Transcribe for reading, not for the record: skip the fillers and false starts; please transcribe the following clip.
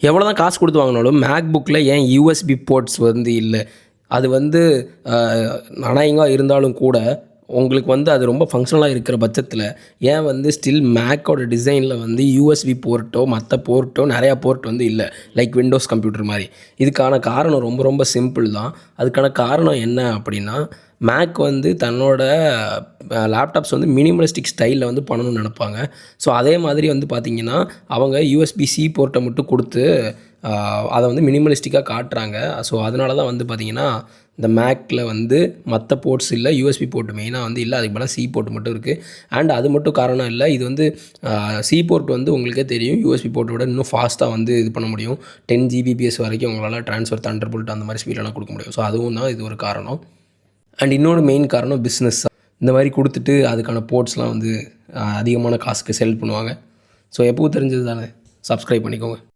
எவ்வளோ தான் காசு கொடுத்து வாங்கினாலும் மேக் புக்கில் ஏன் யூஎஸ்பி போர்ட்ஸ் வந்து இல்லை? அது வந்து அநாயகமாக இருந்தாலும் கூட உங்களுக்கு வந்து அது ரொம்ப ஃபங்க்ஷனலாக இருக்கிற பட்சத்தில் ஏன் வந்து ஸ்டில் மேக்கோட டிசைனில் வந்து யூஎஸ்பி போர்ட்டோ மற்ற போர்ட்டோ நிறையா போர்ட் வந்து இல்லை, லைக் விண்டோஸ் கம்ப்யூட்டர் மாதிரி? இதுக்கான காரணம் ரொம்ப ரொம்ப சிம்பிள் தான். அதுக்கான காரணம் என்ன அப்படின்னா, மேக் வந்து தன்னோட லேப்டாப்ஸ் வந்து மினிமலிஸ்டிக் ஸ்டைலில் வந்து பண்ணணும்னு நினப்பாங்க. ஸோ அதே மாதிரி வந்து பார்த்திங்கன்னா அவங்க யூஎஸ்பி-C போர்ட்டை மட்டும் கொடுத்து அதை வந்து மினிமலிஸ்டிக்காக காட்டுறாங்க. ஸோ அதனால தான் வந்து பார்த்திங்கன்னா இந்த மேக்கில் வந்து மற்ற போர்ட்ஸ் இல்லை, யூஎஸ்பி போர்ட் மெயினாக வந்து இல்லை, அதுக்கு பதிலாக C போர்ட் மட்டும் இருக்குது. அண்ட் அது மட்டும் காரணம் இல்லை, இது வந்து C போர்ட் வந்து உங்களுக்கே தெரியும் யூஎஸ்பி போர்ட்டை விட இன்னும் ஃபாஸ்ட்டாக வந்து இது பண்ண முடியும். 10 Gbps வரைக்கும் உங்களால் ட்ரான்ஸ்ஃபர் தண்டர்போல்ட் அந்த மாதிரி ஸ்பீடெல்லாம் கொடுக்க முடியும். ஸோ அதுவும் தான் இது ஒரு காரணம். அண்ட் இன்னொரு மெயின் காரணம் பிஸ்னஸ். இந்த மாதிரி கொடுத்துட்டு அதுக்கான போர்ட்ஸ்லாம் வந்து அதிகமான காசுக்கு செல் பண்ணுவாங்க. ஸோ எப்பவும் தெரிஞ்சது தானே, சப்ஸ்கிரைப் பண்ணிக்கோங்க.